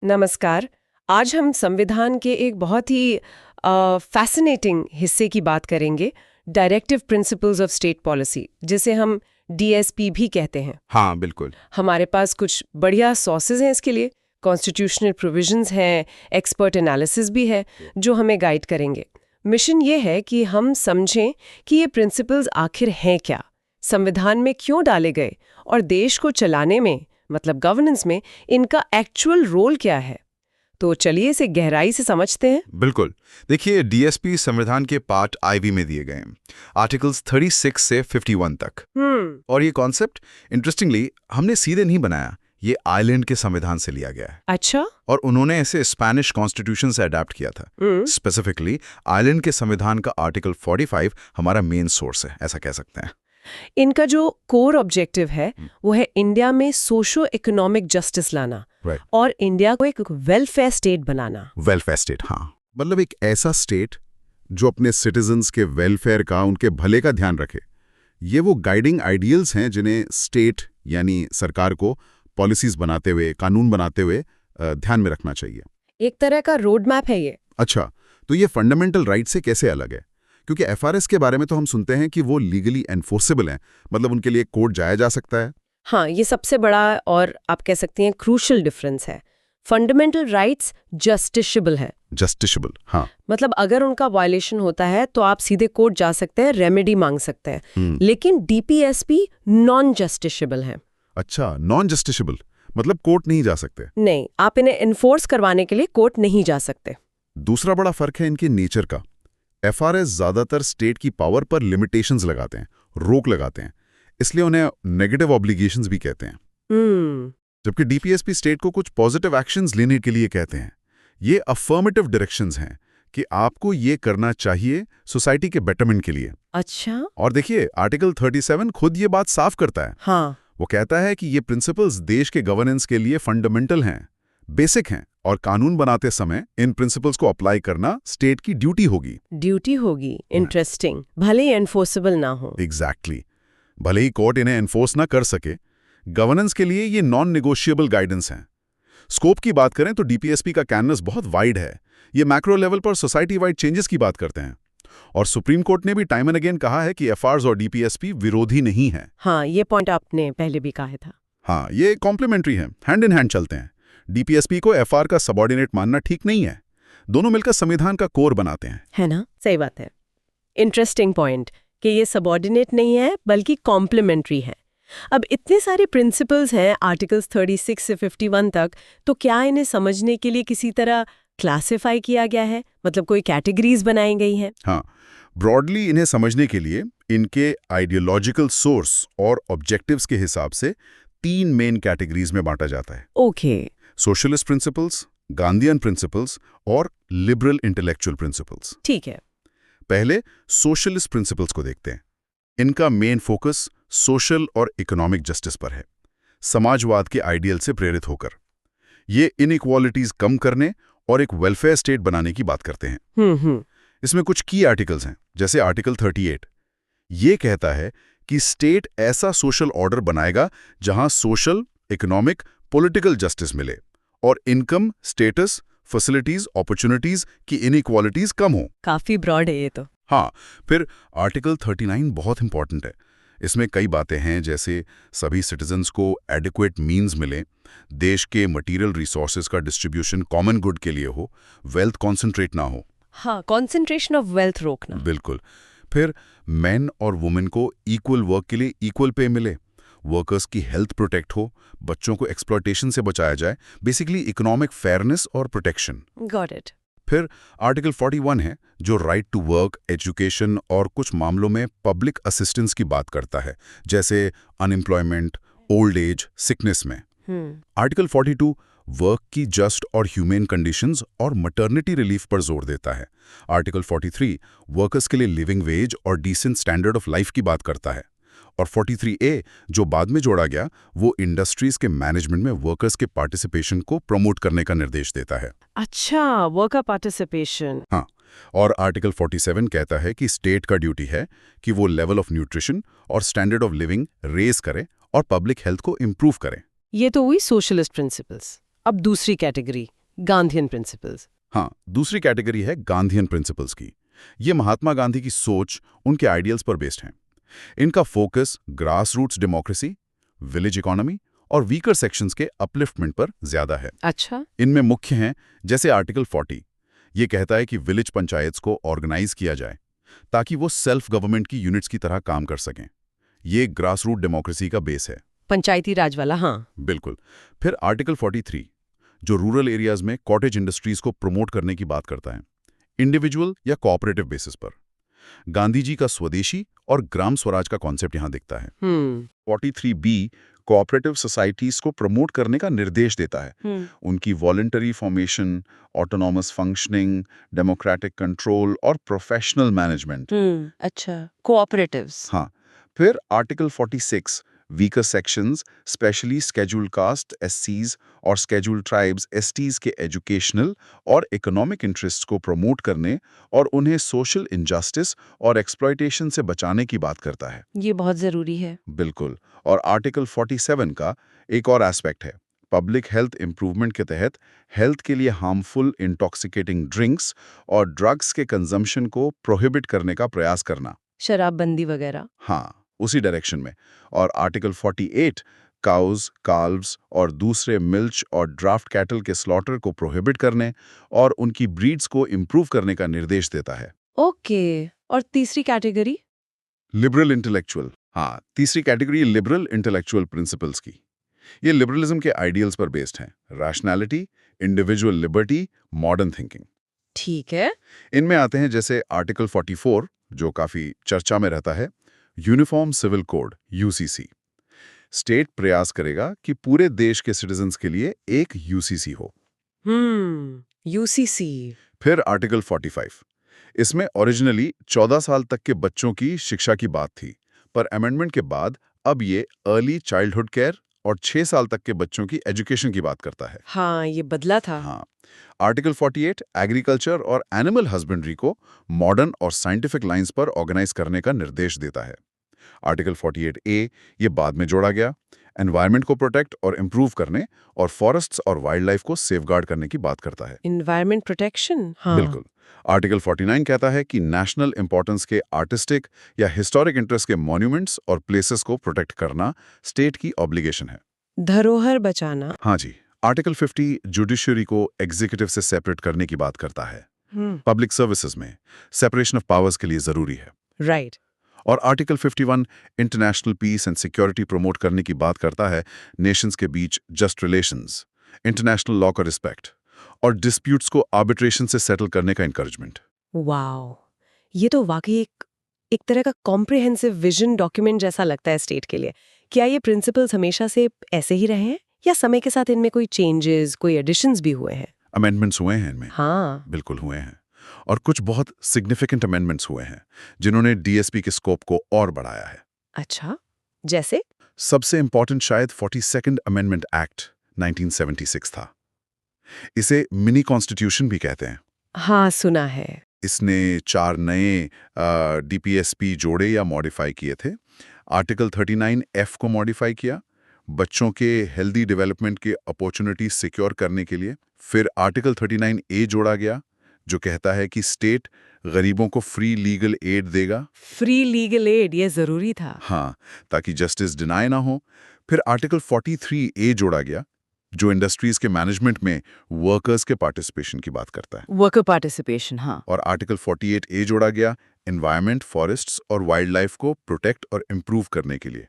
नमस्कार। आज हम संविधान के एक बहुत ही फैसिनेटिंग हिस्से की बात करेंगे, directive principles of state policy, जिसे हम डीएसपी भी कहते हैं। हाँ, बिल्कुल। हमारे पास कुछ बढ़िया सोर्सेज हैं इसके लिए, कॉन्स्टिट्यूशनल प्रोविजंस हैं, एक्सपर्ट एनालिसिस भी है जो हमें गाइड करेंगे। मिशन ये है कि हम समझें कि ये प्रिंसिपल्स आखिर हैं क्या, संविधान में क्यों डाले गए और देश को चलाने में, मतलब गवर्नेंस में, इनका एक्चुअल रोल क्या है। तो चलिए इसे गहराई से समझते हैं। बिल्कुल। देखिए, डीएसपी संविधान के पार्ट आईवी में दिए गए हैं, आर्टिकल्स 36 से 51 तक। और ये कॉन्सेप्ट इंटरेस्टिंगली हमने सीधे नहीं बनाया, ये आयरलैंड के संविधान से लिया गया है। अच्छा। और उन्होंने इसे स्पेनिश कॉन्स्टिट्यूशन से अडैप्ट किया था। स्पेसिफिकली आयरलैंड के संविधान का आर्टिकल 45 हमारा मेन सोर्स है, ऐसा कह सकते हैं। इनका जो कोर ऑब्जेक्टिव है वो है इंडिया में सोशो इकोनॉमिक जस्टिस लाना और इंडिया को एक वेलफेयर स्टेट बनाना। वेलफेयर स्टेट, हाँ, मतलब एक ऐसा स्टेट जो अपने सिटीजन्स के वेलफेयर का, उनके भले का ध्यान रखे। ये वो गाइडिंग आइडियल्स हैं जिन्हें स्टेट यानी सरकार को पॉलिसीज बनाते हुए, कानून बनाते हुए ध्यान में रखना चाहिए। एक तरह का रोड मैप है ये। अच्छा, तो ये फंडामेंटल राइट से कैसे अलग है? क्योंकि एफआरएस के बारे में तो हम सुनते हैं कि वो लीगली एनफोर्सेबल हैं, मतलब उनके लिए कोर्ट जाया जा सकता है। हाँ, ये सबसे बड़ा और आप कह सकते हैं क्रूशल डिफरेंस है। फंडामेंटल राइट्स जस्टिशेबल है। जस्टिशेबल, हाँ। मतलब अगर उनका वायलेशन होता है तो आप सीधे कोर्ट जा सकते हैं, रेमेडी मांग सकते हैं। लेकिन डीपीएसपी नॉन जस्टिशेबल है। अच्छा, नॉन जस्टिशेबल मतलब कोर्ट नहीं जा सकते? नहीं, आप इन्हें एनफोर्स करवाने के लिए कोर्ट नहीं जा सकते। दूसरा बड़ा फर्क है इनके नेचर का। एफआरएस ज्यादातर स्टेट की पावर पर लिमिटेशंस लगाते हैं, रोक लगाते हैं, इसलिए उन्हें नेगेटिव ऑब्लिगेशंस भी कहते हैं। जबकि डीपीएसपी स्टेट को कुछ पॉजिटिव एक्शंस लेने के लिए कहते हैं। ये अफर्मेटिव डायरेक्शंस हैं कि आपको ये करना चाहिए सोसाइटी के बेटरमेंट के लिए। अच्छा। और देखिए, आर्टिकल 37 खुद ये बात साफ करता है। हाँ। वो कहता है कि ये प्रिंसिपल्स देश के गवर्नेंस के लिए फंडामेंटल हैं, बेसिक हैं, और कानून बनाते समय इन प्रिंसिपल्स को अप्लाई करना स्टेट की ड्यूटी होगी। ड्यूटी होगी, इंटरेस्टिंग। भले ही एनफोर्सेबल ना हो। एग्जैक्टली। भले ही कोर्ट इन्हें एनफोर्स ना कर सके, गवर्नेंस के लिए ये नॉन नेगोशिएबल गाइडेंस हैं। स्कोप की बात करें तो डीपीएसपी का कैनवस बहुत वाइड है। ये मैक्रो लेवल पर सोसाइटी वाइड चेंजेस की बात करते हैं। और सुप्रीम कोर्ट ने भी टाइम एंड अगेन कहा है कि एफआरएस और डीपीएसपी विरोधी नहीं है। हाँ, ये पॉइंट आपने पहले भी कहा था। हाँ, ये कॉम्प्लीमेंट्री है, हैंड इन हैंड चलते हैं। डीपीएसपी को एफआर का सबऑर्डिनेट मानना ठीक नहीं है। दोनों मिलकर संविधान का कोर बनाते हैं। है ना? सही बात है। इंटरेस्टिंग पॉइंट कि ये सबऑर्डिनेट नहीं है बल्कि कॉम्प्लीमेंट्री है। अब इतने सारे प्रिंसिपल्स हैं आर्टिकल्स 36 से 51 तक, तो क्या इन्हें समझने के लिए किसी तरह क्लासिफाई किया गया है, मतलब कोई कैटेगरीज बनाई गई हैं? हाँ, ब्रॉडली इन्हें समझने के लिए इनके आइडियोलॉजिकल सोर्स और ऑब्जेक्टिव्स के हिसाब से 3 मेन कैटेगरीज में बांटा जाता है। Okay. Socialist principles, Gandhian principles और लिबरल इंटेलेक्चुअल प्रिंसिपल्स। ठीक है। पहले सोशलिस्ट प्रिंसिपल्स को देखते हैं। इनका मेन फोकस सोशल और इकोनॉमिक जस्टिस पर है, समाजवाद के आइडियल से प्रेरित होकर। ये इनइक्वालिटीज कम करने और एक वेलफेयर स्टेट बनाने की बात करते हैं। इसमें कुछ की आर्टिकल्स हैं, जैसे आर्टिकल 38। ये कहता है कि स्टेट ऐसा सोशल ऑर्डर बनाएगा जहां सोशल, इकोनॉमिक, पॉलिटिकल जस्टिस मिले और इनकम, स्टेटस, फैसिलिटीज, अपॉर्चुनिटीज की इनइक्वालिटीज कम हो। काफी ब्रॉड है ये तो। हाँ, फिर आर्टिकल 39 बहुत इंपॉर्टेंट है। इसमें कई बातें हैं, जैसे सभी सिटीजन्स को एडिक्वेट मीन्स मिले, देश के मटेरियल रिसोर्सेज का डिस्ट्रीब्यूशन कॉमन गुड के लिए हो, वेल्थ कॉन्सेंट्रेट ना हो। हाँ, कॉन्सेंट्रेशन ऑफ वेल्थ रोकना। बिल्कुल। फिर मेन और वुमेन को इक्वल वर्क के लिए इक्वल पे मिले, वर्कर्स की हेल्थ प्रोटेक्ट हो, बच्चों को एक्सप्लॉयटेशन से बचाया जाए, बेसिकली इकोनॉमिक फेयरनेस और प्रोटेक्शन। Got it. फिर आर्टिकल 41 है जो राइट टू वर्क, एजुकेशन और कुछ मामलों में पब्लिक असिस्टेंस की बात करता है, जैसे अनएम्प्लॉयमेंट, ओल्ड एज, सिकनेस में। आर्टिकल 42 वर्क की जस्ट और ह्यूमेन कंडीशंस और मटर्निटी रिलीफ पर जोर देता है। आर्टिकल 43 वर्कर्स के लिए लिविंग वेज और डिसेंट स्टैंडर्ड ऑफ लाइफ की बात करता है। और 43A जो बाद में जोड़ा गया, वो इंडस्ट्रीज के मैनेजमेंट में वर्कर्स के पार्टिसिपेशन को प्रमोट करने का निर्देश देता है। अच्छा, वर्कर पार्टिसिपेशन। हाँ, और आर्टिकल 47 कहता है कि स्टेट का ड्यूटी है कि वो लेवल ऑफ न्यूट्रिशन और स्टैंडर्ड ऑफ लिविंग रेज करे और पब्लिक हेल्थ को इम्प्रूव करे। ये तो हुई सोशलिस्ट प्रिंसिपल्स। अब दूसरी कैटेगरी, गांधीयन प्रिंसिपल्स। हाँ, दूसरी कैटेगरी है गांधीयन प्रिंसिपल्स की। ये महात्मा गांधी की सोच, उनके आइडियल्स पर बेस्ड हैं। इनका focus grass roots democracy, village economy और वीकर सेक्शंस के अपलिफ्टमेंट पर ज्यादा है। अच्छा। इनमें मुख्य हैं जैसे आर्टिकल 40। ये कहता है कि विलेज पंचायत्स को ऑर्गेनाइज किया जाए ताकि वो सेल्फ गवर्नमेंट की यूनिट्स की तरह काम कर सकें। ये ग्रास रूट डेमोक्रेसी का बेस है। पंचायती राज वाला, हाँ। बिल्कुल। फिर आर्टिकल 43 जो रूरल एरियाज में कॉटेज इंडस्ट्रीज को प्रमोट करने की बात करता है, इंडिविजुअल या कोऑपरेटिव बेसिस पर। गांधी जी का स्वदेशी और ग्राम स्वराज का कॉन्सेप्ट यहां दिखता है। 43B कोऑपरेटिव सोसाइटीज को प्रमोट करने का निर्देश देता है। उनकी voluntary formation, autonomous functioning, democratic control और प्रोफेशनल मैनेजमेंट। अच्छा, कोऑपरेटिव्स। हाँ। फिर article 46 weaker sections, specially scheduled caste एससीज और स्केड्यूल्ड ट्राइब्स एसटीज के एजुकेशनल और इकोनॉमिक इंटरेस्ट को प्रमोट करने और उन्हें सोशल इनजस्टिस और एक्सप्लॉयटेशन से बचाने की बात करता है। ये बहुत जरूरी है। बिल्कुल। और आर्टिकल 47 का एक और एस्पेक्ट है पब्लिक हेल्थ इंप्रूवमेंट के तहत हेल्थ के लिए हार्मफुल इंटॉक्सिकेटिंग ड्रिंक्स और ड्रग्स के कंजम्पशन को प्रोहिबिट करने का प्रयास करना। शराबबंदी वगैरह। हाँ, उसी डायरेक्शन में। और आर्टिकल 48 काउज, काल्व्स और दूसरे मिल्च और ड्राफ्ट कैटल के स्लॉटर को प्रोहिबिट करने और उनकी ब्रीड्स को इम्प्रूव करने का निर्देश देता है। ओके। और तीसरी कैटेगरी? Liberal intellectual. हाँ, तीसरी कैटेगरी लिबरल इंटेलेक्चुअल प्रिंसिपल्स की। ये लिबरलिज्म के आइडियल्स पर बेस्ड हैं, rationality, individual liberty, modern thinking. ठीक है। इनमें आते हैं जैसे आर्टिकल 44 जो काफी चर्चा में रहता है, uniform civil code UCC. State प्रयास करेगा कि पूरे देश के सिटीजन्स के लिए एक यूसीसी हो। यूसीसी। फिर आर्टिकल 45, इसमें ओरिजिनली 14 साल तक के बच्चों की शिक्षा की बात थी, पर अमेंडमेंट के बाद अब ये अर्ली चाइल्डहुड केयर और 6 साल तक के बच्चों की एजुकेशन की बात करता है। हाँ, ये बदला था। हाँ। आर्टिकल 48 एग्रीकल्चर और एनिमल हस्बेंड्री को मॉडर्न और साइंटिफिक लाइंस पर ऑर्गेनाइज करने का निर्देश देता है। आर्टिकल 48A ये बाद में जोड़ा गया, एनवायरनमेंट को प्रोटेक्ट और इम्प्रूव करने और फॉरेस्ट्स और वाइल्ड लाइफ को सेफगार्ड करने की बात करता है। एनवायरनमेंट प्रोटेक्शन, हाँ। बिल्कुल। आर्टिकल 49 कहता है कि नेशनल इंपॉर्टेंस के आर्टिस्टिक या हिस्टोरिक इंटरेस्ट के मॉन्यूमेंट्स और प्लेसेस को प्रोटेक्ट करना स्टेट की ऑब्लिगेशन है। धरोहर बचाना। हाँ जी। आर्टिकल 50 जुडिशरी को एग्जीक्यूटिव से सेपरेट करने की बात करता है। पब्लिक सर्विसेज में सेपरेशन ऑफ पावर्स के लिए जरूरी है। राइट। और article 51 international peace and security promote करने की बात करता है, नेशंस के बीच जस्ट रिलेशंस, इंटरनेशनल लॉ का रिस्पेक्ट और डिस्प्यूट्स को आर्बिट्रेशन से सेटल करने का एनकरेजमेंट। वाओ, ये तो वाकई एक तरह का कॉम्प्रिहेंसिव विजन डॉक्यूमेंट जैसा लगता है स्टेट के लिए। क्या ये प्रिंसिपल्स हमेशा से ऐसे ही रहे हैं या समय के साथ इनमें कोई चेंजेस, कोई एडिशंस भी हुए हैं? अमेंडमेंट्स हुए हैं इनमें। हाँ, बिल्कुल हुए हैं। और कुछ बहुत सिग्निफिकेंट अमेंडमेंट्स हुए हैं जिन्होंने डीएसपी के स्कोप को और बढ़ाया है। अच्छा, जैसे? सबसे इंपॉर्टेंट शायद 42nd अमेंडमेंट एक्ट 1976 था। इसे मिनी कॉन्स्टिट्यूशन भी कहते हैं। हाँ, सुना है। इसने 4 नए डीपीएसपी जोड़े या मॉडिफाई किए थे। आर्टिकल 39F को मॉडिफाई किया बच्चों के हेल्दी डेवलपमेंट के अपॉर्चुनिटी सिक्योर करने के लिए। फिर आर्टिकल 39A जोड़ा गया जो कहता है कि स्टेट गरीबों को फ्री लीगल एड देगा। फ्री लीगल एड, ये जरूरी था। हाँ, ताकि जस्टिस डिनाई ना हो। फिर आर्टिकल 43A जोड़ा गया जो इंडस्ट्रीज के मैनेजमेंट में वर्कर्स के पार्टिसिपेशन की बात करता है। वर्कर पार्टिसिपेशन, हाँ। और आर्टिकल 48A जोड़ा गया एनवायरनमेंट, फॉरेस्ट्स और वाइल्ड लाइफ को प्रोटेक्ट और इम्प्रूव करने के लिए।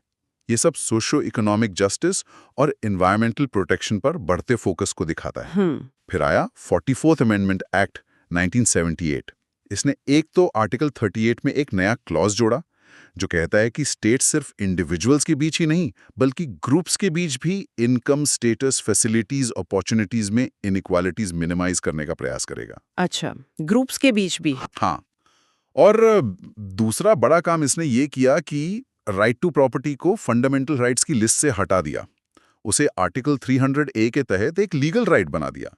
ये सब सोशो इकोनॉमिक जस्टिस और एनवायरमेंटल प्रोटेक्शन पर बढ़ते फोकस को दिखाता है। फिर आया 44th अमेंडमेंट एक्ट 1978। इसने एक तो आर्टिकल 38 में एक नया क्लॉज जोड़ा जो कहता है कि स्टेट सिर्फ इंडिविजुअल्स के बीच ही नहीं बल्कि ग्रुप्स के बीच भी इनकम, स्टेटस, फैसिलिटीज, अपॉर्चुनिटीज में इनइक्वालिटीज मिनिमाइज करने का प्रयास करेगा। अच्छा, ग्रुप्स के बीच भी? हाँ। और दूसरा बड़ा काम इसने ये किया कि राइट टू प्रॉपर्टी को फंडामेंटल राइट्स की लिस्ट से हटा दिया। उसे आर्टिकल 300A के तहत एक लीगल राइट बना दिया।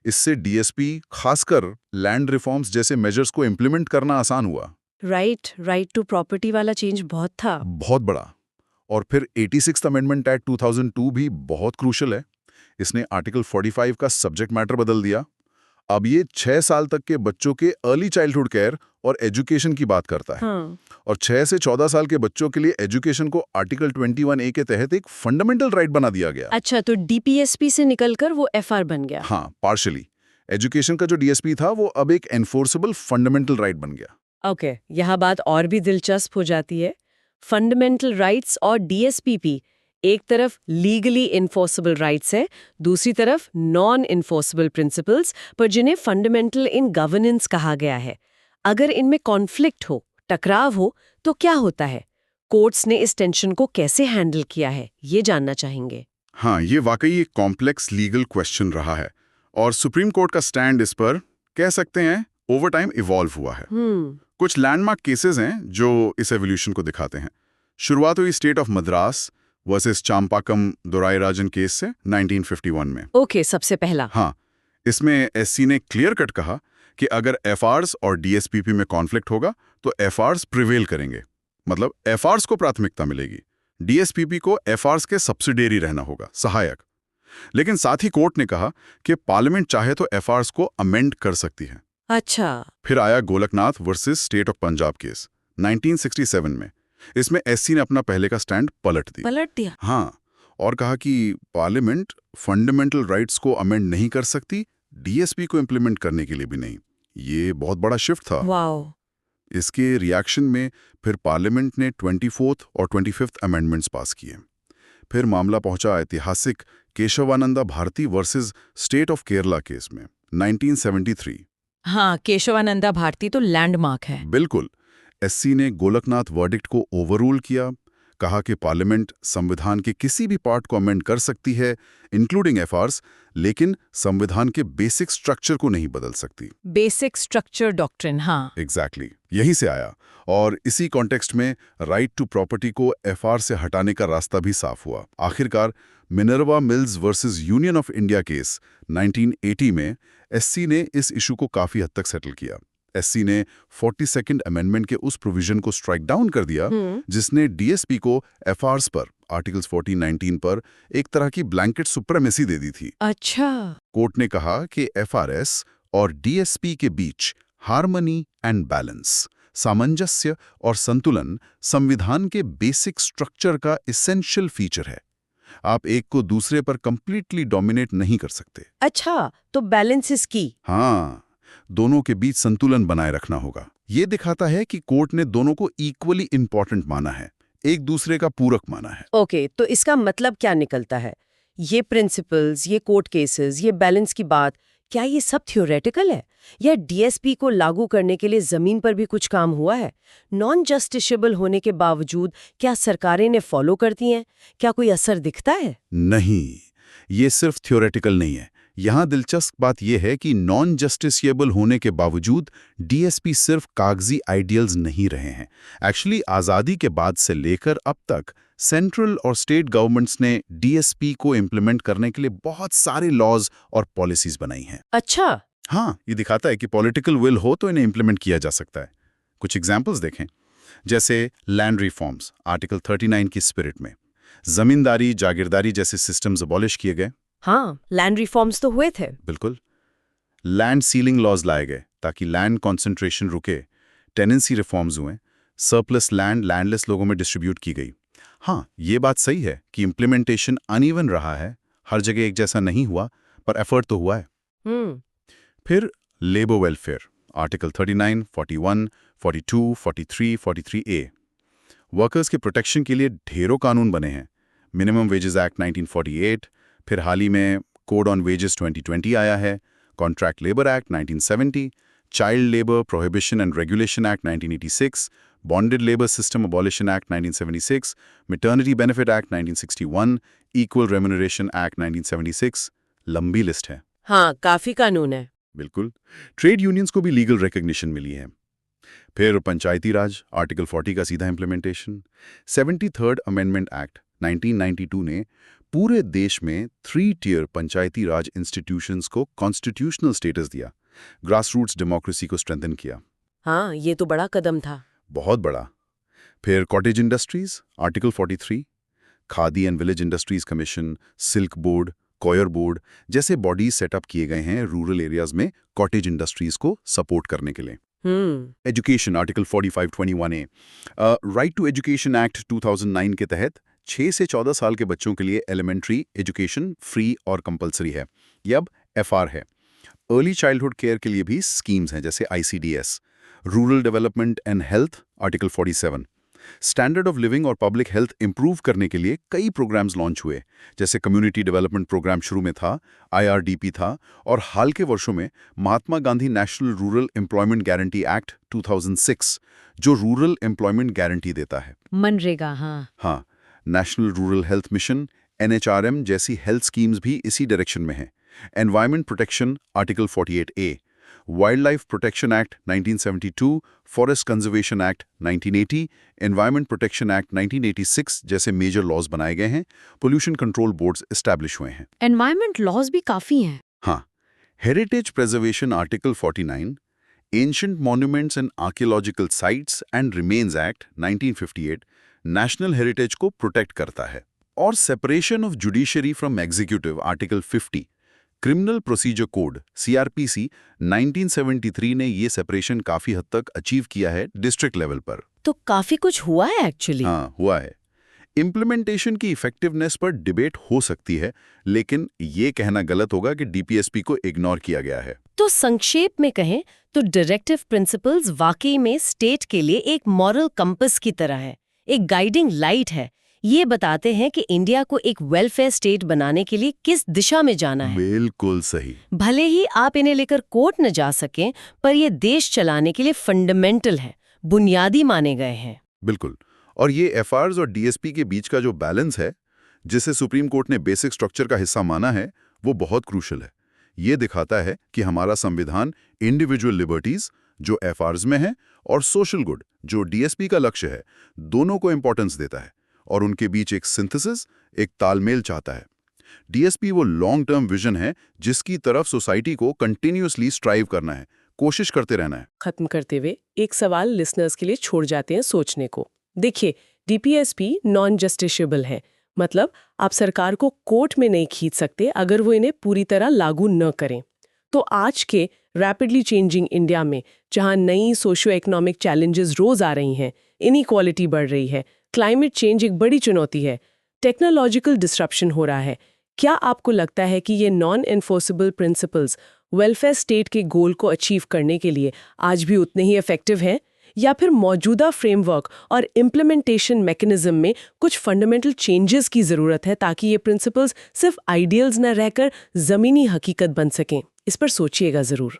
इससे डीएसपी खासकर लैंड रिफॉर्म्स जैसे मेजर्स को इम्प्लीमेंट करना आसान हुआ। राइट टू प्रॉपर्टी वाला चेंज बहुत था। बहुत बड़ा। और फिर 86th अमेंडमेंट एक्ट 2002 भी बहुत क्रूशल है। इसने आर्टिकल 45 का सब्जेक्ट मैटर बदल दिया। अब ये 6 साल तक के बच्चों के अर्ली चाइल्डहुड केयर और एजुकेशन की बात करता है। हाँ। और 6 से 14 साल के बच्चों के लिए एजुकेशन को आर्टिकल 21A के तहत एक फंडामेंटल राइट बना दिया गया। अच्छा, तो डीपीएसपी से निकलकर वो एफआर बन गया। हाँ, पार्शियली। एजुकेशन का जो डीएसपी था वो अब एक एनफोर्सेबल फंडामेंटल राइट बन गया। ओके, यहाँ बात और भी दिलचस्प हो जाती है। फंडामेंटल राइट्स और डीएसपीपी एक तरफ लीगली इन्फोर्सेबल राइट्स है, दूसरी तरफ नॉन इन्फोर्सेबल प्रिंसिपल्स, पर जिन्हें फंडामेंटल इन गवर्नेंस कहा गया है। अगर इनमें कॉन्फ्लिक्ट हो, टकराव हो, तो क्या होता है? कोर्ट्स ने इस टेंशन को कैसे हैंडल किया है, ये जानना चाहेंगे। हाँ, ये वाकई एक कॉम्प्लेक्स लीगल क्वेश्चन रहा है और सुप्रीम कोर्ट का स्टैंड इस पर कह सकते हैं ओवर टाइम इवॉल्व हुआ है। कुछ लैंडमार्क केसेस हैं जो इस एवोल्यूशन को दिखाते हैं। शुरुआत हुई state of Madras versus Champakam Dorairajan case से 1951 में। ओके, सबसे पहला। हाँ, इसमें एससी ने क्लियर कट कहा कि अगर एफआरस और डीएसपीपी में कॉन्फ्लिक्ट होगा तो एफआरस प्रिवेल करेंगे, मतलब एफआरस को प्राथमिकता मिलेगी, डीएसपीपी को एफआरस के सब्सिडियरी रहना होगा, सहायक। लेकिन साथ ही कोर्ट ने कहा कि पार्लियामेंट चाहे तो एफआरस को अमेंड कर सकती है। अच्छा। फिर आया Golaknath versus state of Punjab case 1967 में। इसमें एससी ने अपना पहले का स्टैंड पलट दिया। हाँ, और कहा कि पार्लियामेंट फंडामेंटल राइट्स को अमेंड नहीं कर सकती, डीएसपी को इंप्लीमेंट करने के लिए भी नहीं। ये बहुत बड़ा शिफ्ट था। वाओ। इसके रिएक्शन में फिर पार्लियामेंट ने 24th और 25th अमेंडमेंट्स पास किए। फिर मामला पहुंचा ऐतिहासिक Kesavananda Bharati versus state of Kerala case में 1973। हाँ, केशवानंदा भारती तो लैंडमार्क है। बिल्कुल। एससी ने गोलकनाथ वर्डिक्ट को ओवररूल किया, कहा कि पार्लियामेंट संविधान के किसी भी पार्ट को अमेंड कर सकती है, इंक्लूडिंग एफआरस, लेकिन संविधान के बेसिक स्ट्रक्चर को नहीं बदल सकती। बेसिक स्ट्रक्चर डॉक्ट्रिन, हाँ। एग्जैक्टली, यहीं से आया। और इसी कॉन्टेक्स्ट में राइट टू प्रॉपर्टी को एफआर से हटाने का रास्ता भी साफ हुआ। आखिरकार Minerva mills versus union of India case 1980 में एससी ने इस इशू को काफी हद तक सेटल किया। एससी ने 42nd अमेंडमेंट के उस प्रोविजन को स्ट्राइक डाउन कर दिया जिसने डीएसपी को एफआरस पर आर्टिकल्स 14-19 पर एक तरह की ब्लैंकेट सुप्रीमेसी दे दी थी। अच्छा। कोर्ट ने कहा कि एफआरएस और डीएसपी के बीच हार्मनी एंड बैलेंस, सामंजस्य और संतुलन संविधान के बेसिक स्ट्रक्चर का एसेंशियल फीचर है। आप एक को दूसरे पर कंप्लीटली डोमिनेट नहीं कर सकते। अच्छा, तो बैलेंस इज की। हाँ, दोनों के बीच संतुलन बनाए रखना होगा। ये दिखाता है कि कोर्ट ने दोनों को इक्वली इंपॉर्टेंट माना है, एक दूसरे का पूरक माना है। ओके, तो इसका मतलब क्या निकलता है? ये प्रिंसिपल्स, ये कोर्ट केसेस, ये बैलेंस की बात, क्या ये सब थ्योरेटिकल है या डीएसपी को लागू करने के लिए जमीन पर भी कुछ काम हुआ है? नॉन जस्टिसेबल होने के बावजूद क्या सरकारें ने फॉलो करती हैं? क्या कोई असर दिखता है? नहीं, ये सिर्फ थ्योरेटिकल नहीं है। यहाँ दिलचस्प बात यह है कि नॉन जस्टिसिएबल होने के बावजूद डीएसपी सिर्फ कागजी आइडियल्स नहीं रहे हैं। एक्चुअली आज़ादी के बाद से लेकर अब तक सेंट्रल और स्टेट गवर्नमेंट्स ने डीएसपी को इम्प्लीमेंट करने के लिए बहुत सारे लॉज और पॉलिसीज बनाई हैं। अच्छा। हाँ, ये दिखाता है कि पॉलिटिकल विल हो तो इन्हें इम्प्लीमेंट किया जा सकता है। कुछ एग्जाम्पल्स देखें, जैसे लैंड रिफॉर्म्स आर्टिकल 39 की स्पिरिट में जमींदारी, जागीरदारी जैसे सिस्टम्स अबॉलिश किए गए। हाँ, लैंड रिफॉर्म्स तो हुए थे। बिल्कुल। लैंड सीलिंग लॉज लाए गए ताकि लैंड कॉन्सेंट्रेशन रुके। टेनेंसी रिफॉर्म्स हुए, सरप्लस लैंड लैंडलेस लोगों में डिस्ट्रीब्यूट की गई। हाँ, ये बात सही है कि इम्प्लीमेंटेशन अनइवन रहा है, हर जगह एक जैसा नहीं हुआ, पर एफर्ट तो हुआ है। फिर labour welfare article 39, 41, 42, 43, 43A। Workers के प्रोटेक्शन के लिए ढेरों कानून बने हैं। मिनिमम वेजेस एक्ट 1948, फिर हाल ही में कोड ऑन वेजेस 2020 आया है, contract labour act 1970, child labour prohibition and regulation act 1986, bonded labour system abolition act 1976, maternity benefit act 1961, equal remuneration act 1976। लंबी लिस्ट है। हाँ, काफी कानून है। बिल्कुल। ट्रेड यूनियंस को भी लीगल रिकॉग्निशन मिली है। फिर पंचायती राज आर्टिकल 40 का सीधा इम्प्लीमेंटेशन। 73rd अमेंडमेंट एक्ट 1992 ने पूरे देश में 3 टियर पंचायती राज इंस्टीट्यूशंस को कॉन्स्टिट्यूशनल स्टेटस दिया, ग्रासरूट्स डेमोक्रेसी को स्ट्रेंथन किया। हाँ, ये तो बड़ा कदम था। बहुत बड़ा। फिर cottage industries article 43, khadi and village industries commission, silk board, coir board जैसे बॉडीज सेटअप किए गए हैं रूरल एरियाज में कॉटेज इंडस्ट्रीज को सपोर्ट करने के लिए। Education article 4521A right to education act 2009 के तहत 6 से 14 साल के बच्चों के लिए एलिमेंट्री एजुकेशन फ्री और कंपलसरी है। ये अब FR है। अर्ली चाइल्डहुड केयर के लिए भी स्कीम्स हैं जैसे ICDS। Rural development and health article 47। Standard of living और पब्लिक हेल्थ इंप्रूव करने के लिए कई प्रोग्राम्स लॉन्च हुए, जैसे कम्युनिटी डेवलपमेंट प्रोग्राम शुरू में था, IRDP था, और हाल के वर्षों में Mahatma Gandhi national rural employment guarantee act 2006 जो रूरल एम्प्लॉयमेंट गारंटी देता है। मनरेगा। हाँ, national rural health mission NHRM जैसी हेल्थ स्कीम्स भी इसी डायरेक्शन में हैं। Environment protection article 48A, wild life protection act 1972, forest conservation act 1980, environment protection act 1986 जैसे मेजर लॉज बनाए गए हैं। पोल्यूशन कंट्रोल बोर्ड्स एस्टैब्लिश हुए हैं। एनवायरमेंट लॉज भी काफी हैं। हाँ, heritage preservation article 49, ancient monuments and archaeological sites and remains act 1958 national heritage को प्रोटेक्ट करता है। और separation of judiciary from executive article 50, criminal procedure code CRPC 1973 ने ये सेपरेशन काफी हद तक अचीव किया है डिस्ट्रिक्ट लेवल पर। तो काफी कुछ हुआ है एक्चुअली। हाँ, हुआ है। इम्प्लीमेंटेशन की इफेक्टिवनेस पर डिबेट हो सकती है, लेकिन ये कहना गलत होगा कि DPSP को इग्नोर किया गया है। तो संक्षेप में कहें तो डायरेक्टिव प्रिंसिपल्स वाकई में स्टेट के लिए एक मॉरल कंपस की तरह है, एक गाइडिंग लाइट है। ये बताते हैं कि इंडिया को एक वेलफेयर स्टेट बनाने के लिए किस दिशा में जाना है। बिल्कुल सही। भले ही आप इन्हें लेकर कोर्ट न जा सकें, पर ये देश चलाने के लिए फंडामेंटल है, बुनियादी माने गए हैं। बिल्कुल। और ये FRs और DSP के बीच का जो बैलेंस है, जिसे सुप्रीम कोर्ट ने बेसिक स्ट्रक्चर का हिस्सा माना है, वो बहुत क्रूशल है। ये दिखाता है कि हमारा संविधान इंडिविजुअल लिबर्टीज जो FRs में है और सोशल गुड जो DSP का लक्ष्य है, दोनों को इंपॉर्टेंस देता है और उनके बीच एक सिंथेसिस, एक तालमेल चाहता है। DSP वो लॉन्ग टर्म विजन है जिसकी तरफ सोसाइटी को कंटिन्यूअसली स्ट्राइव करना है, कोशिश करते रहना है। खत्म करते हुए एक सवाल लिसनर्स के लिए छोड़ जाते हैं सोचने को। देखिए, DPSP नॉन जस्टिशिएबल है, मतलब आप सरकार को कोर्ट में नहीं खींच सकते अगर वो इन्हें पूरी तरह लागू न करें। तो आज के रैपिडली चेंजिंग इंडिया में, जहां नई सोशियो इकोनॉमिक चैलेंजेस रोज आ रही हैं, इनइक्वालिटी बढ़ रही है, क्लाइमेट चेंज एक बड़ी चुनौती है, टेक्नोलॉजिकल डिस्ट्रप्शन हो रहा है, क्या आपको लगता है कि ये non enforceable principles welfare state के गोल को अचीव करने के लिए आज भी उतने ही इफेक्टिव हैं, या फिर मौजूदा फ्रेमवर्क और इम्प्लीमेंटेशन मैकेनिज्म में कुछ फंडामेंटल चेंजेस की ज़रूरत है ताकि ये प्रिंसिपल्स सिर्फ आइडियल्स न रहकर ज़मीनी हकीकत बन सकें? इस पर सोचिएगा ज़रूर।